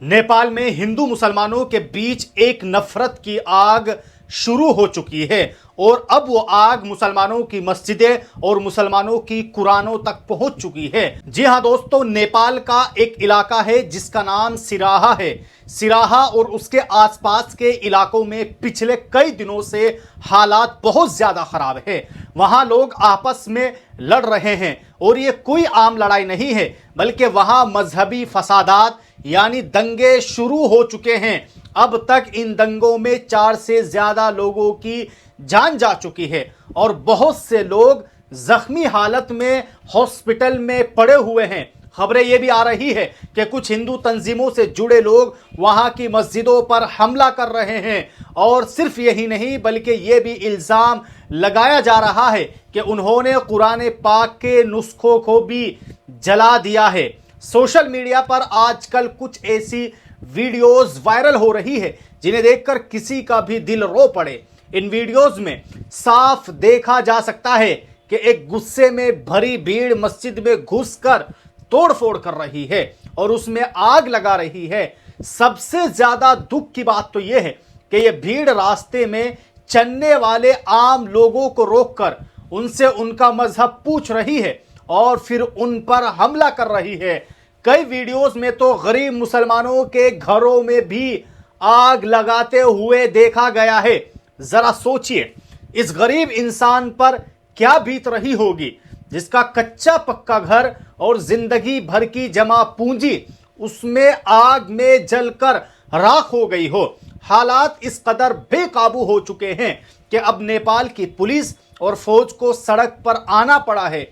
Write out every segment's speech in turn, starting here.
नेपाल में हिंदू मुसलमानों के बीच एक नफरत की आग शुरू हो चुकी है और अब वो आग मुसलमानों की मस्जिदें और मुसलमानों की कुरानों तक पहुंच चुकी है। जी हां दोस्तों, नेपाल का एक इलाका है जिसका नाम सिराहा है। सिराहा और उसके आसपास के इलाकों में पिछले कई दिनों से हालात बहुत ज्यादा खराब है। वहां लोग आपस में लड़ रहे हैं और ये कोई आम लड़ाई नहीं है, बल्कि वहां मजहबी फसादात यानी दंगे शुरू हो चुके हैं। अब तक इन दंगों में 4 से ज्यादा लोगों की जान जा चुकी है और बहुत से लोग जख्मी हालत में हॉस्पिटल में पड़े हुए हैं। खबरें यह भी आ रही है कि कुछ हिंदू तंजीमों से जुड़े लोग वहां की मस्जिदों पर हमला कर रहे हैं और सिर्फ यही नहीं, बल्कि यह भी इल्जाम लगाया जा रहा है कि उन्होंने कुरान पाक के नुस्खों को भी जला दिया है। सोशल मीडिया पर आजकल कुछ ऐसी वीडियोस वायरल हो रही है जिन्हें देखकर किसी का भी दिल रो पड़े। इन वीडियोस में साफ देखा जा सकता है कि एक गुस्से में भरी भीड़ मस्जिद में घुसकर तोड़फोड़ कर रही है और उसमें आग लगा रही है। सबसे ज्यादा दुख की बात तो यह है कि यह भीड़ रास्ते में चलने वाले आम लोगों को रोककर उनसे उनका मजहब पूछ रही है और फिर उन पर हमला कर रही है। कई वीडियोस में तो गरीब मुसलमानों के घरों में भी आग लगाते हुए देखा गया है। जरा सोचिए, इस गरीब इंसान पर क्या बीत रही होगी जिसका कच्चा पक्का घर और जिंदगी भर की जमा पूंजी उसमें आग में जलकर राख हो गई हो। हालात इस कदर बेकाबू हो चुके हैं कि अब नेपाल की पुलिस और फौज को सड़क पर आना पड़ा है।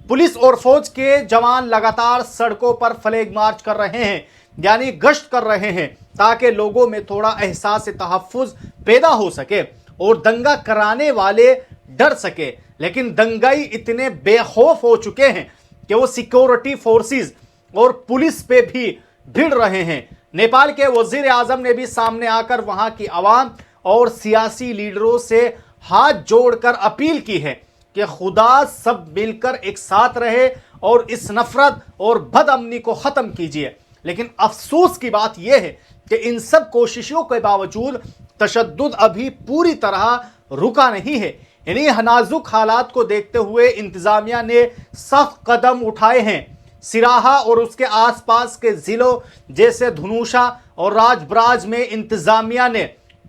पुलिस और फौज के जवान लगातार सड़कों पर फ्लैग मार्च कर रहे हैं, यानी गश्त कर रहे हैं, ताकि लोगों में थोड़ा एहसास तहफ्फुज पैदा हो सके और दंगा कराने वाले डर सके। लेकिन दंगाई इतने बेखौफ हो चुके हैं कि वो सिक्योरिटी फोर्सेस और पुलिस पे भी भिड़ रहे हैं। नेपाल के वजीर आजम ने भी सामने आकर वहां की आवाम और सियासी लीडरों से हाथ जोड़कर अपील की है कि खुदा सब मिलकर एक साथ रहे और इस नफरत और बदअमनी को खत्म कीजिए। लेकिन अफसोस की बात यह है कि इन सब कोशिशों के बावजूद तशद्दुद अभी पूरी तरह रुका नहीं है। इन्हीं नाजुक हालात को देखते हुए इंतजामिया ने सख्त कदम उठाए हैं। सिराहा और उसके आसपास के जिलों जैसे धनुषा और राजब्राज में इंतजामिया ने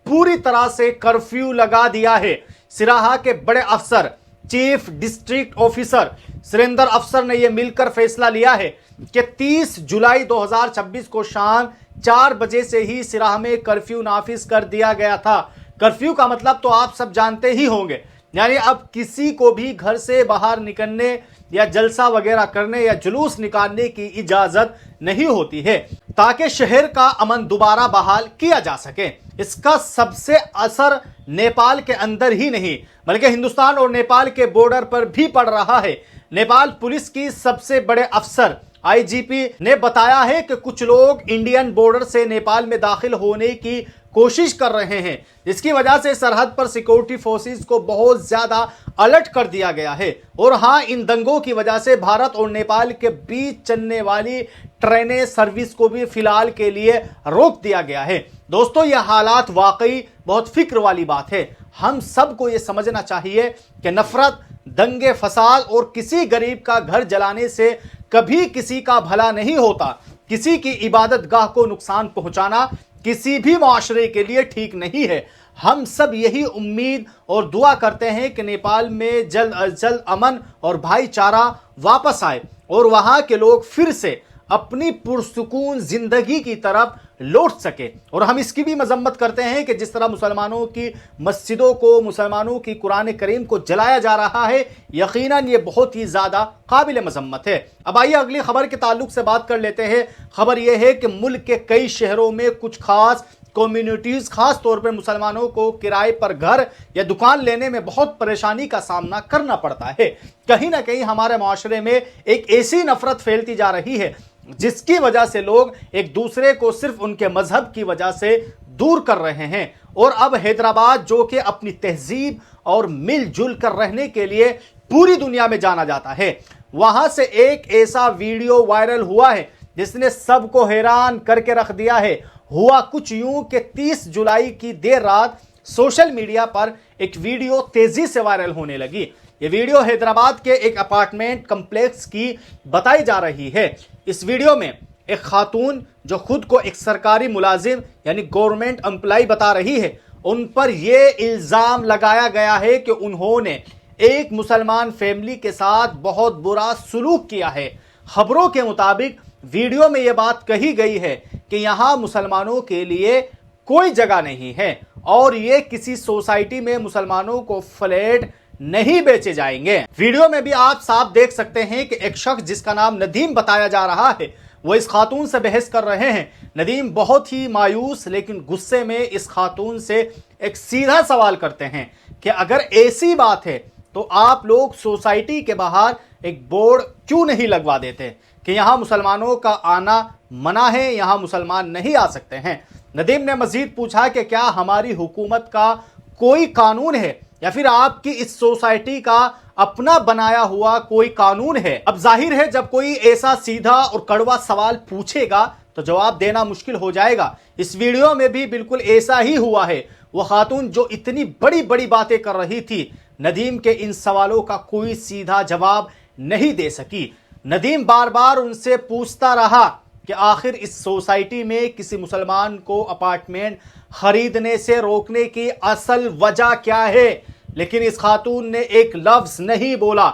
पूरी तरह से कर्फ्यू लगा दिया है। सिराहा के बड़े अफसर चीफ डिस्ट्रिक्ट ऑफिसर सुरेंद्र अफसर ने यह मिलकर फैसला लिया है कि 30 जुलाई 2026 को शाम 4 बजे से ही सिराहा में कर्फ्यू नाफिज कर दिया गया था। कर्फ्यू का मतलब तो आप सब जानते ही होंगे, यानी अब किसी को भी घर से बाहर निकलने या जलसा वगैरह करने या जुलूस निकालने की इजाजत नहीं होती है, ताकि शहर का अमन दोबारा बहाल किया जा सके। इसका सबसे असर नेपाल के अंदर ही नहीं, बल्कि हिंदुस्तान और नेपाल के बॉर्डर पर भी पड़ रहा है। नेपाल पुलिस की सबसे बड़े अफसर आईजीपी ने बताया है कि कुछ लोग इंडियन बॉर्डर से नेपाल में दाखिल होने की कोशिश कर रहे हैं, जिसकी वजह से सरहद पर सिक्योरिटी फोर्सेस को बहुत ज्यादा अलर्ट कर दिया गया है। और हां, इन दंगों की वजह से भारत और नेपाल के बीच चलने वाली ट्रेनें सर्विस को भी फिलहाल के लिए रोक दिया गया है। दोस्तों, यह हालात वाकई बहुत फिक्र वाली बात है। हम सबको यह समझना चाहिए कि नफरत, दंगे फसाद और किसी गरीब का घर जलाने से कभी किसी का भला नहीं होता। किसी की इबादत गाह को नुकसान पहुंचाना किसी भी माशरे के लिए ठीक नहीं है। हम सब यही उम्मीद और दुआ करते हैं कि नेपाल में जल्द अज जल्द अमन और भाईचारा वापस आए और वहां के लोग फिर से अपनी पुरसुकून जिंदगी की तरफ लौट सके। और हम इसकी भी मजम्मत करते हैं कि जिस तरह मुसलमानों की मस्जिदों को, मुसलमानों की कुरान करीम को जलाया जा रहा है, यकीनन ये बहुत ही ज़्यादा काबिल मजम्मत है। अब आइए अगली खबर के ताल्लुक से बात कर लेते हैं। खबर यह है कि मुल्क के कई शहरों में कुछ खास कम्युनिटीज़, खास तौर पर मुसलमानों को किराए पर घर या दुकान लेने में बहुत परेशानी का सामना करना पड़ता है। कहीं ना कहीं हमारे माशरे में एक ऐसी नफरत फैलती जा रही है जिसकी वजह से लोग एक दूसरे को सिर्फ उनके मजहब की वजह से दूर कर रहे हैं। और अब हैदराबाद, जो कि अपनी तहजीब और मिलजुल कर रहने के लिए पूरी दुनिया में जाना जाता है, वहां से एक ऐसा वीडियो वायरल हुआ है जिसने सबको हैरान करके रख दिया है। हुआ कुछ यूं कि 30 जुलाई की देर रात सोशल मीडिया पर एक वीडियो तेजी से वायरल होने लगी। ये वीडियो हैदराबाद के एक अपार्टमेंट कॉम्प्लेक्स की बताई जा रही है। इस वीडियो में एक खातून जो खुद को एक सरकारी मुलाजिम यानी गवर्नमेंट एम्प्लॉय बता रही है, उन पर यह इल्जाम लगाया गया है कि उन्होंने एक मुसलमान फैमिली के साथ बहुत बुरा सलूक किया है। खबरों के मुताबिक वीडियो में यह बात कही गई है कि यहां मुसलमानों के लिए कोई जगह नहीं है और ये किसी सोसाइटी में मुसलमानों को फ्लैट नहीं बेचे जाएंगे। वीडियो में भी आप साफ देख सकते हैं कि एक शख्स जिसका नाम नदीम बताया जा रहा है, वो इस खातून से बहस कर रहे हैं। नदीम बहुत ही मायूस लेकिन गुस्से में इस खातून से एक सीधा सवाल करते हैं कि अगर ऐसी बात है तो आप लोग सोसाइटी के बाहर एक बोर्ड क्यों नहीं लगवा देते कि यहां मुसलमानों का आना मना है, यहां मुसलमान नहीं आ सकते हैं। नदीम ने मजीद पूछा कि क्या हमारी हुकूमत का कोई कानून है या फिर आपकी इस सोसाइटी का अपना बनाया हुआ कोई कानून है। अब जाहिर है जब कोई ऐसा सीधा और कड़वा सवाल पूछेगा तो जवाब देना मुश्किल हो जाएगा। इस वीडियो में भी बिल्कुल ऐसा ही हुआ है। वो खातून जो इतनी बड़ी बड़ी बातें कर रही थी, नदीम के इन सवालों का कोई सीधा जवाब नहीं दे सकी। नदीम बार बार उनसे पूछता रहा कि आखिर इस सोसाइटी में किसी मुसलमान को अपार्टमेंट खरीदने से रोकने की असल वजह क्या है, लेकिन इस खातून ने एक लफ्ज नहीं बोला।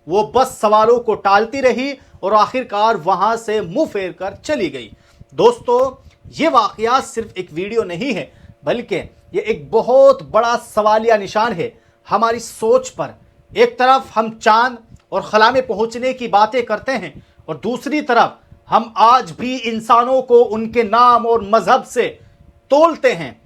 वो बस सवालों को टालती रही और आखिरकार वहां से मुंह फेर कर चली गई। दोस्तों, ये वाकया सिर्फ एक वीडियो नहीं है, बल्कि ये एक बहुत बड़ा सवालिया निशान है हमारी सोच पर। एक तरफ हम चांद और खला में पहुंचने की बातें करते हैं और दूसरी तरफ हम आज भी इंसानों को उनके नाम और मजहब से तोलते हैं।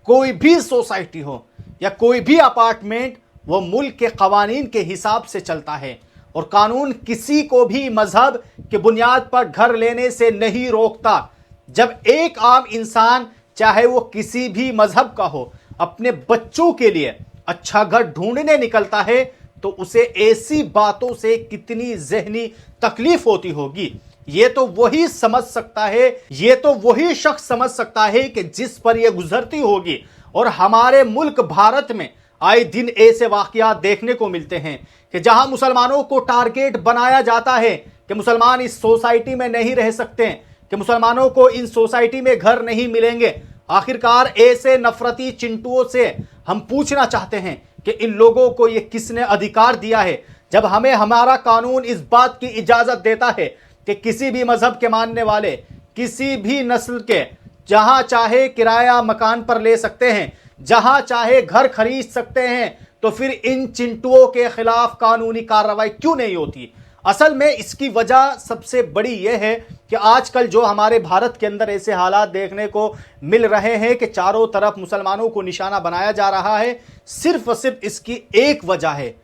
कोई भी सोसाइटी हो या कोई भी अपार्टमेंट, वो मुल्क के कवानीन के हिसाब से चलता है और कानून किसी को भी मजहब के बुनियाद पर घर लेने से नहीं रोकता। जब एक आम इंसान, चाहे वो किसी भी मजहब का हो, अपने बच्चों के लिए अच्छा घर ढूंढने निकलता है तो उसे ऐसी बातों से कितनी ज़हनी तकलीफ होती होगी, ये तो वही समझ सकता है, ये तो वही शख्स समझ सकता है कि जिस पर यह गुजरती होगी। और हमारे मुल्क भारत में आए दिन ऐसे वाकयात देखने को मिलते हैं कि जहां मुसलमानों को टारगेट बनाया जाता है कि मुसलमान इस सोसाइटी में नहीं रह सकते, कि मुसलमानों को इन सोसाइटी में घर नहीं मिलेंगे। आखिरकार ऐसे नफरती चिंटुओं से हम पूछना चाहते हैं कि इन लोगों को ये किसने अधिकार दिया है, जब हमें हमारा कानून इस बात की इजाजत देता है कि किसी भी मजहब के मानने वाले किसी भी नस्ल के जहां चाहे किराया मकान पर ले सकते हैं, जहां चाहे घर खरीद सकते हैं, तो फिर इन चिंटुओं के खिलाफ कानूनी कार्रवाई क्यों नहीं होती। असल में इसकी वजह सबसे बड़ी यह है कि आजकल जो हमारे भारत के अंदर ऐसे हालात देखने को मिल रहे हैं कि चारों तरफ मुसलमानों को निशाना बनाया जा रहा है, सिर्फ और सिर्फ इसकी एक वजह है।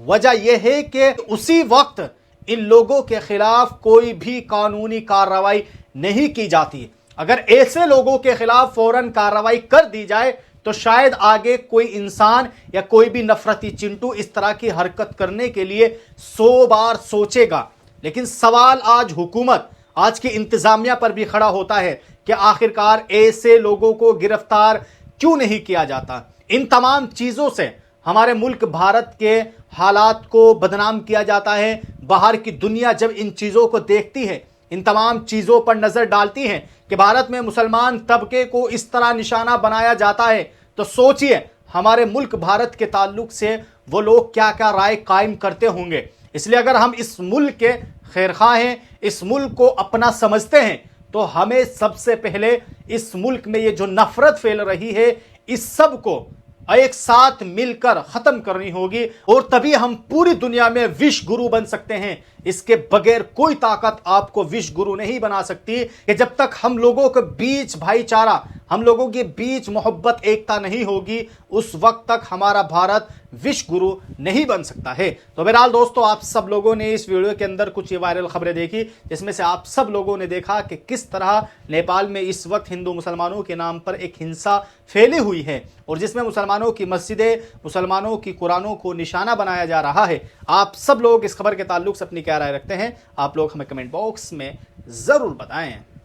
वजह यह है कि उसी वक्त इन लोगों के खिलाफ कोई भी कानूनी कार्रवाई नहीं की जाती। अगर ऐसे लोगों के खिलाफ फौरन कार्रवाई कर दी जाए तो शायद आगे कोई इंसान या कोई भी नफरती चिंटू इस तरह की हरकत करने के लिए 100 बार सोचेगा। लेकिन सवाल आज हुकूमत, आज की इंतजामिया पर भी खड़ा होता है कि आखिरकार ऐसे लोगों को गिरफ्तार क्यों नहीं किया जाता। इन तमाम चीजों से हमारे मुल्क भारत के हालात को बदनाम किया जाता है। बाहर की दुनिया जब इन चीजों को देखती है, इन तमाम चीजों पर नजर डालती है कि भारत में मुसलमान तबके को इस तरह निशाना बनाया जाता है, तो सोचिए हमारे मुल्क भारत के ताल्लुक से वो लोग क्या क्या राय कायम करते होंगे। इसलिए अगर हम इस मुल्क के खैरखा हैं, इस मुल्क को अपना समझते हैं, तो हमें सबसे पहले इस मुल्क में ये जो नफरत फैल रही है, इस सब को एक साथ मिलकर खत्म करनी होगी और तभी हम पूरी दुनिया में विश्व गुरु बन सकते हैं। इसके बगैर कोई ताकत आपको विश्व गुरु नहीं बना सकती कि जब तक हम लोगों के बीच भाईचारा, हम लोगों के बीच मोहब्बत एकता नहीं होगी, उस वक्त तक हमारा भारत विश्व गुरु नहीं बन सकता है। तो बहरहाल दोस्तों, आप सब लोगों ने इस वीडियो के अंदर कुछ ये वायरल खबरें देखी, जिसमें से आप सब लोगों ने देखा कि किस तरह नेपाल में इस वक्त हिंदू मुसलमानों के नाम पर एक हिंसा फैली हुई है और जिसमें मुसलमानों की मस्जिदें, मुसलमानों की कुरानों को निशाना बनाया जा रहा है। आप सब लोग इस खबर के ताल्लुक से अपनी क्या राय रखते हैं, आप लोग हमें कमेंट बॉक्स में ज़रूर बताएं।